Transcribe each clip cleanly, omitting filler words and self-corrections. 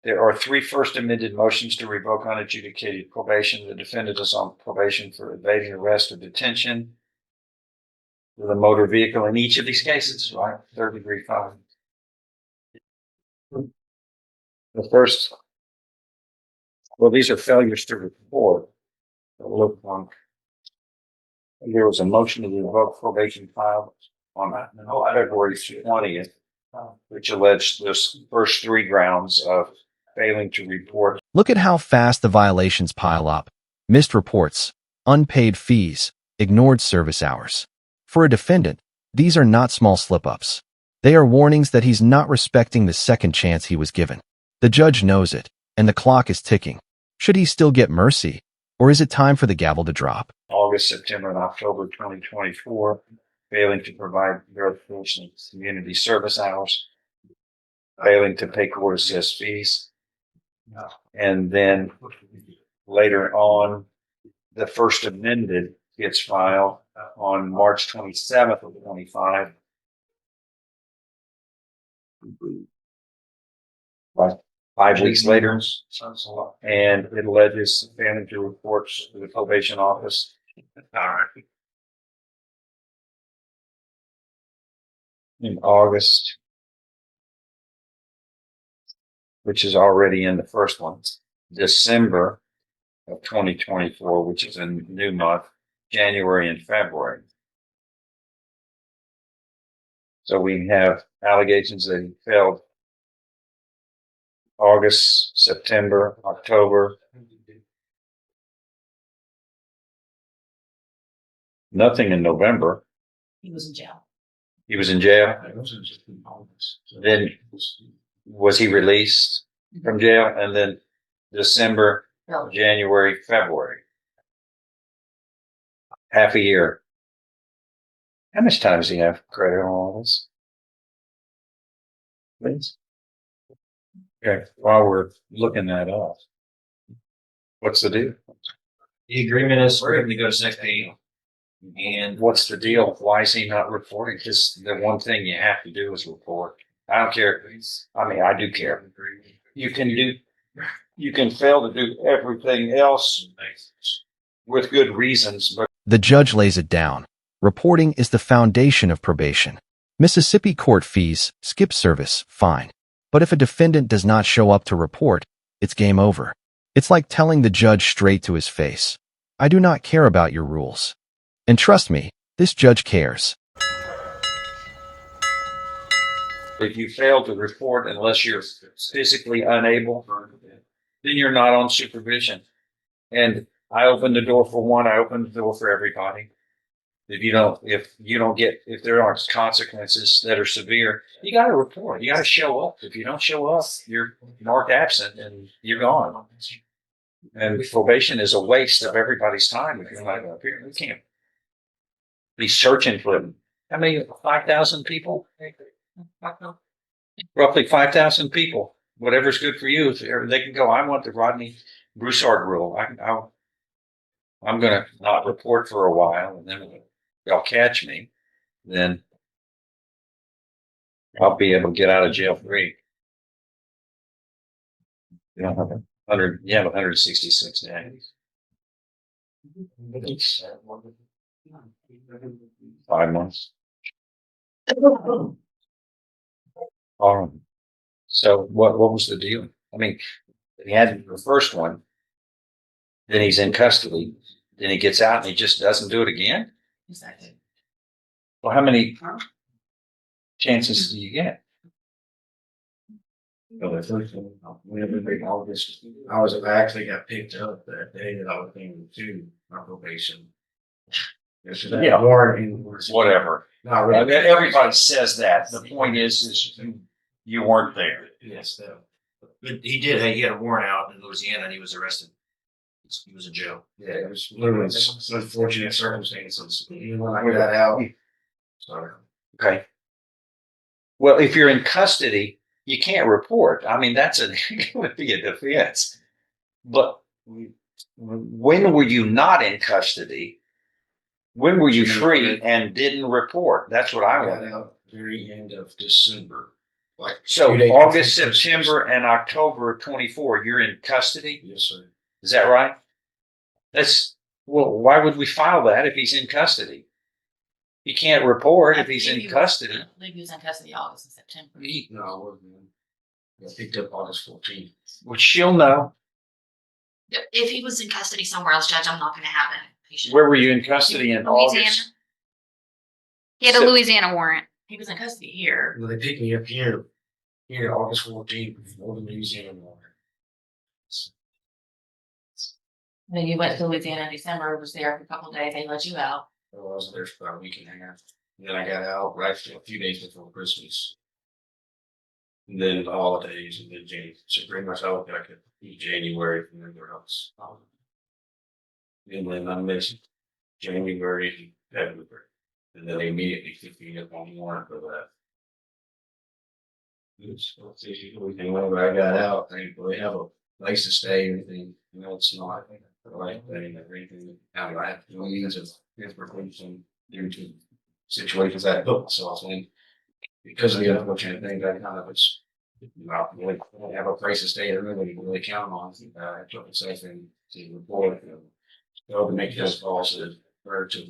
There are 3 first amended motions to revoke unadjudicated probation. The defendant is on probation for evading arrest or detention with a motor vehicle in each of these cases, right? 3rd-degree felony. The first, well, these are failures to report. Look on. There was a motion to revoke probation filed on February 20th, which alleged those first 3 grounds of failing to report. Look at how fast the violations pile up. Missed reports, unpaid fees, ignored service hours. For a defendant, these are not small slip-ups. They are warnings that he's not respecting the second chance he was given. The judge knows it, and the clock is ticking. Should he still get mercy, or is it time for the gavel to drop? August, September, and October 2024, failing to provide verification of community service hours, failing to pay court-assessed fees. And then later on, the first amended gets filed on March 27th of 25. Right. 5 weeks later, and it alleges failing to report to the probation office. In August, which is already in the first one. December of 2024, which is a new month, January and February. So we have allegations that he failed August, September, October. Nothing in November. He was in jail. He was in jail. Then was he released from jail? And then December, January, February. Half a year. How much time does he have credit on all this? Please. Okay, while we're looking that up, what's the deal? The agreement is for him to go to sick pay. And What's the deal? Why is he not reporting? Because the one thing you have to do is report. I don't care. I mean, I do care. You can fail to do everything else with good reasons, but The judge lays it down. Reporting is the foundation of probation. Mississippi court fees, skip service, fine. But if a defendant does not show up to report, it's game over. It's like telling the judge straight to his face, I do not care about your rules. And trust me, this judge cares. if you fail to report unless you're physically unable, then you're not on supervision. And I open the door for one, I open the door for everybody. If there aren't consequences that are severe, you got to report. You got to show up. If you don't show up, you're marked absent and you're gone. And probation is a waste of everybody's time if you're not going to appear. We can't be searching for them. How many? 5,000 people? Roughly 5,000 people. Whatever's good for you. If they can go, I want the Rodney Broussard rule. I'm going to not report for a while, and then when they'll catch me, then I'll be able to get out of jail free. You don't have 166 days. 5 months. All right. So what was the deal? I mean, he had the first one, then he's in custody, then he gets out and he just doesn't do it again? Exactly. Well, how many chances do you get? Well, the first one, I was actually got picked up that day that I was being to my probation. Yeah. Warning. Whatever. Not really. Everybody says that. The point is you weren't there. Yes, but he did. He had a warrant out in Louisiana and he was arrested. He was in jail. Yeah, it was literally unfortunate circumstances. When I got out. Sorry. Okay. Well, if you're in custody, you can't report. I mean, it would be a defense. But when were you not in custody? When were you free and didn't report? That's what I want to know. Very end of December. like. So 2 days August, before Christmas. September, and October of 24, you're in custody. Yes, sir. Is that right? Well, why would we file that if he's in custody? He can't report if he's in custody. I believe he was in custody August and September. No, I wasn't. I picked up August 14th. Well, she'll know. If he was in custody somewhere else, Judge, I'm not going to have that information. Where were you in custody in Louisiana? August? He had a Louisiana warrant. He was in custody here. Well, they picked me up here August 14th before the Louisiana war. And then you went to Louisiana in December, was there for a couple of days, they let you out. I was there for about a week and a half. And then I got out right a few days before Christmas. And then the holidays, and then January. So pretty much I was back in January from everywhere else. And then I missed January and February. And then they immediately picked me up on the warrant for that. And whenever I got out, I didn't really have a place to stay or anything. You know, it's not the right thing or anything. Now I have no means of transportation due to situations I put myself in. Because of the unfortunate thing, I kind of was not really have a place to stay. I really count on. I took myself in to report, to make those calls to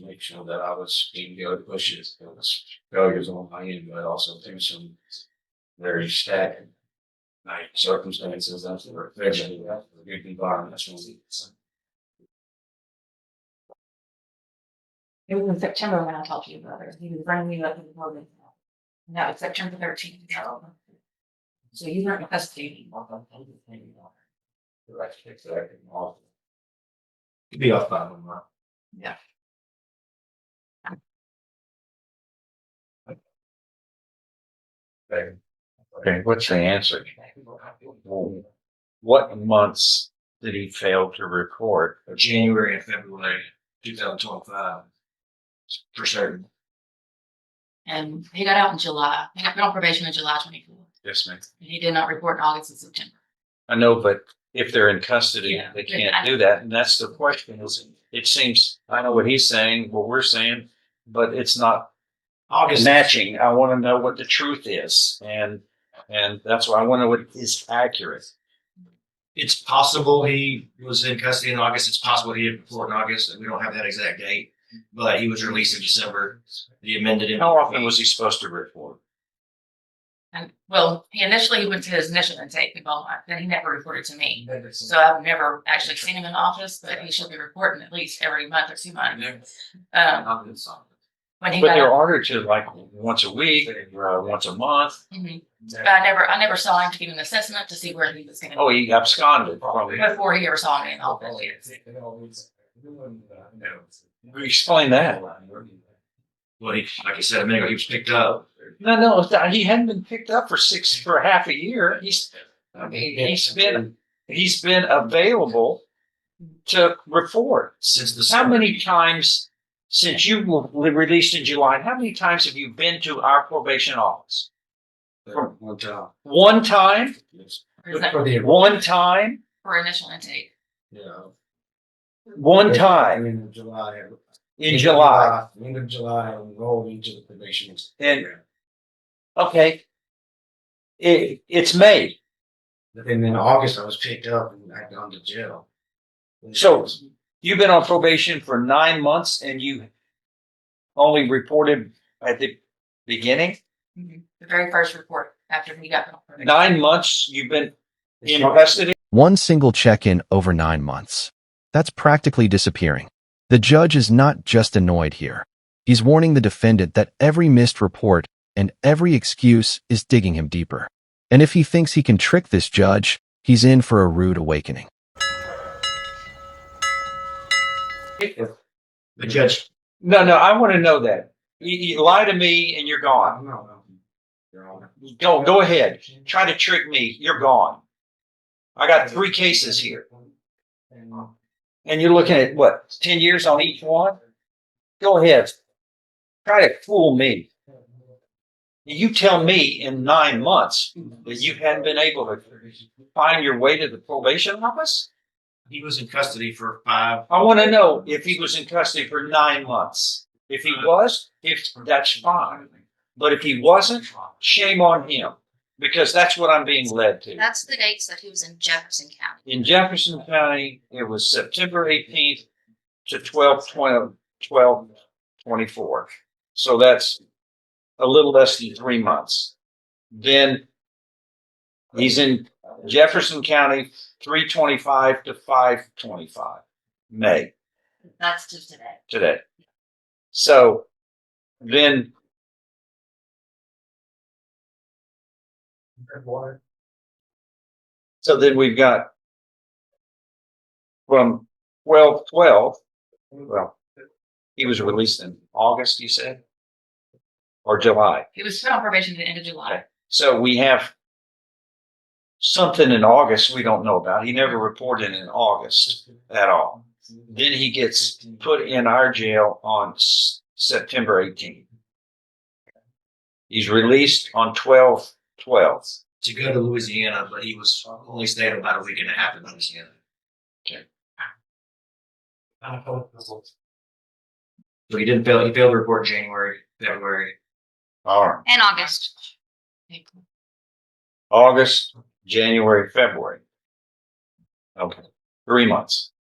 make sure that I was being able to push it. There was failures on my end, but also through some very stagnant circumstances. That's a very good environment. That's really It was in September when I talked to your brother. He was bringing you up to the building. And that was September 13th. So you weren't in custody. Could be off by 1 month. Yeah. Okay, what's the answer? What months did he fail to report? January and February 2025. For certain. And he got out in July. He got put on probation in July 24th. Yes, ma'am. And he did not report in August and September. I know, but if they're in custody, Yeah. they can't do that. And that's the question. It seems, I know what he's saying, what we're saying, but it's not August. matching. I want to know what the truth is. And that's why I want to know what is accurate. It's possible he was in custody in August. It's possible he did report in August, and we don't have that exact date. But he was released in December. The amended. How often was he supposed to report? And well, he went to his initial intake in Beaumont, then he never reported to me. So I've never actually seen him in office, but he should be reporting at least every month or 2 months. When he But got they're out, ordered to like once a week, once a month. Mhm. But I never saw him to give him an assessment to see where he was going Oh, he absconded probably. before he ever saw me in office. Explain that. Well, like I said a minute ago, he was picked up. No, he hadn't been picked up for half a year. He's been available to report. Since the How summer. many times since you were released in July? How many times have you been to our probation office? One time. One time. Or is that For the One time. for initial intake? One time in July. in July. End of July, enrolled into the probation And- program. Okay. It's May. And then in August, I was picked up and I gone to jail. So you've been on probation for 9 months and you only reported at the beginning? Mhm. The very first report after he got put on probation. 9 months you've been in custody? One single check-in over 9 months. That's practically disappearing. The judge is not just annoyed here. He's warning the defendant that every missed report and every excuse is digging him deeper. And if he thinks he can trick this judge, he's in for a rude awakening. The judge. No, I want to know that. You lie to me and you're gone. No, Your Honor. Go ahead. Try to trick me. You're gone. I got 3 cases here. And you're looking at what, 10 years on each one? Go ahead. Try to fool me. You tell me in 9 months that you hadn't been able to find your way to the probation office? He was in custody for 5. I want to know if he was in custody for 9 months. If he was, that's fine. But if he wasn't, shame on him. because that's what I'm being led to. That's the dates that he was in Jefferson County. In Jefferson County, it was September 18th to 12/24. So that's a little less than 3 months. Then he's in Jefferson County 3/25 to 5/25, May, That's to today. today. So then we've got from 12/12, well, he was released in August, you said? Or July? He was put on probation at the end of July. So we have something in August we don't know about. He never reported in August at all. Then he gets put in our jail on September 18th. He's released on 12/12. To go to Louisiana, but he was only stayed about a week and a half in Louisiana. So he didn't fail. He failed to report January, February. All right. In August. August, January, February. Okay. 3 months.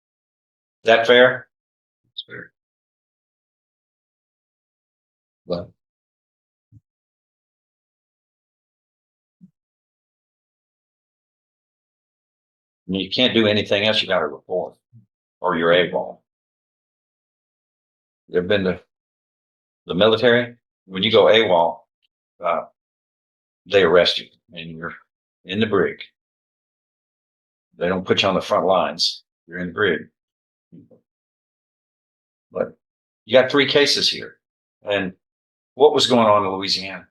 Is that fair? That's fair. Well. You can't do anything else. You got to report, or you're AWOL. You ever been to the military? When you go AWOL, they arrest you, and you're in the brig. They don't put you on the front lines. You're in the brig. But you got 3 cases here, and what was going on in Louisiana?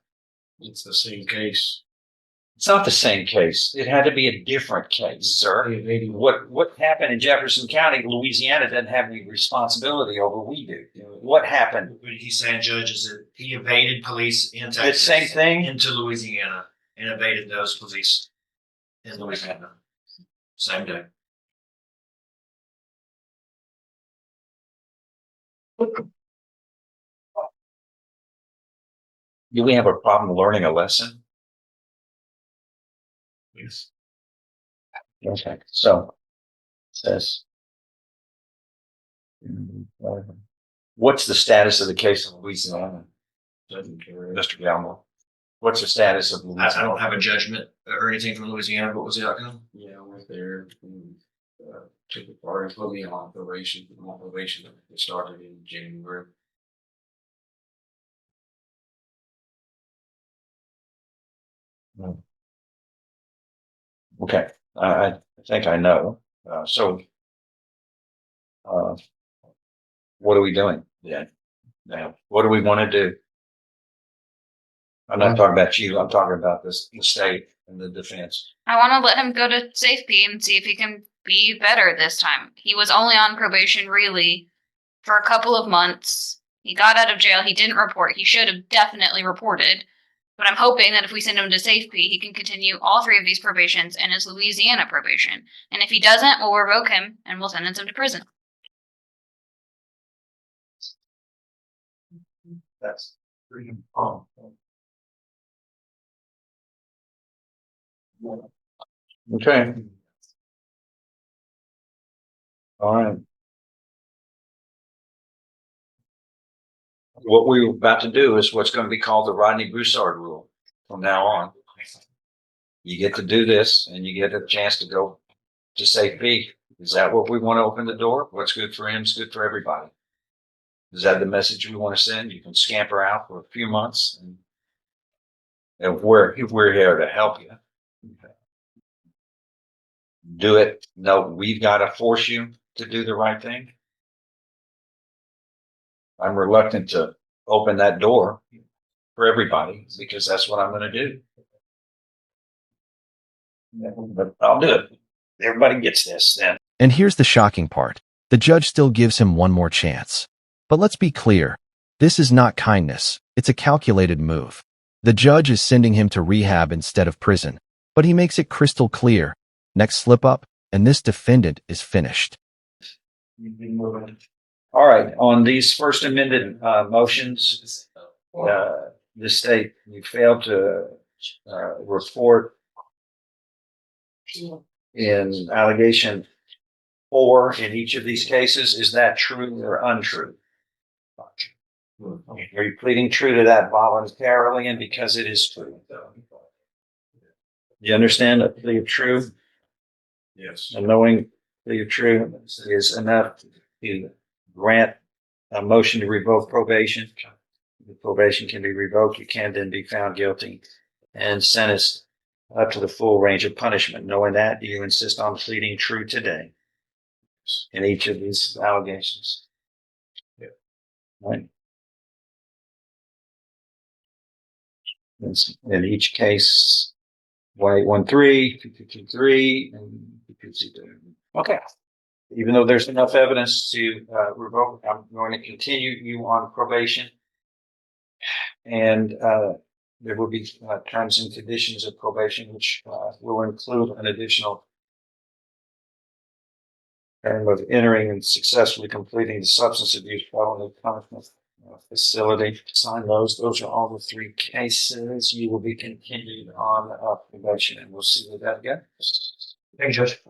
It's the same case. It's not the same case. It had to be a different case, sir. What happened in Jefferson County, Louisiana doesn't have any responsibility over. We do. What happened? What he's saying, Judge, is that he evaded police in The Texas. same thing? Into Louisiana and evaded those police in Louisiana. Same day. Do we have a problem learning a lesson? Yes. Okay, so it says, what's the status of the case in Louisiana, Mr. Galmore? What's the status of I Louisiana? don't have a judgment or anything from Louisiana. What was the outcome? Yeah, I went there and took the part and put me on probation. I'm on probation. It started in January. Okay, I think I know. So, what are we doing? Yeah. Now, what do we want to do? I'm not talking about you. I'm talking about this, the state and the defense. I want to let him go to safety and see if he can be better this time. He was only on probation really for a couple of months. He got out of jail. He didn't report. He should have definitely reported. But I'm hoping that if we send him to safety, he can continue all 3 of these probations and his Louisiana probation. And if he doesn't, we'll revoke him and we'll sentence him to prison. That's freedom. Okay. All right. What we're about to do is what's going to be called the Rodney Broussard rule from now on. You get to do this and you get a chance to go to safety. Is that what we want to open the door? What's good for him is good for everybody. Is that the message we want to send? You can scamper out for a few months and we're here to help you. Do it. No, we've got to force you to do the right thing. I'm reluctant to open that door for everybody because that's what I'm going to do. But I'll do it. Everybody gets this then. And here's the shocking part. The judge still gives him one more chance. But let's be clear. This is not kindness. It's a calculated move. The judge is sending him to rehab instead of prison. But he makes it crystal clear. Next slip up, and this defendant is finished. All right. On these First Amendment motions, the state, you failed to report in allegation 4 in each of these cases. Is that true or untrue? Are you pleading true to that voluntarily and because it is true? You understand that plea of true Yes. and knowing plea of true is enough to grant a motion to revoke probation. The probation can be revoked. You can then be found guilty and sentenced up to the full range of punishment. Knowing that, do you insist on pleading true today in each of these allegations? Yeah. Right. In each case, 1813, 2223, and 2222. Okay. Even though there's enough evidence to revoke, I'm going to continue you on probation. And there will be terms and conditions of probation, which will include an additional term of entering and successfully completing the substance abuse felony punishment facility. Sign those. Those are all the 3 cases. You will be continued on probation, and we'll see where that goes. Thank you, Judge.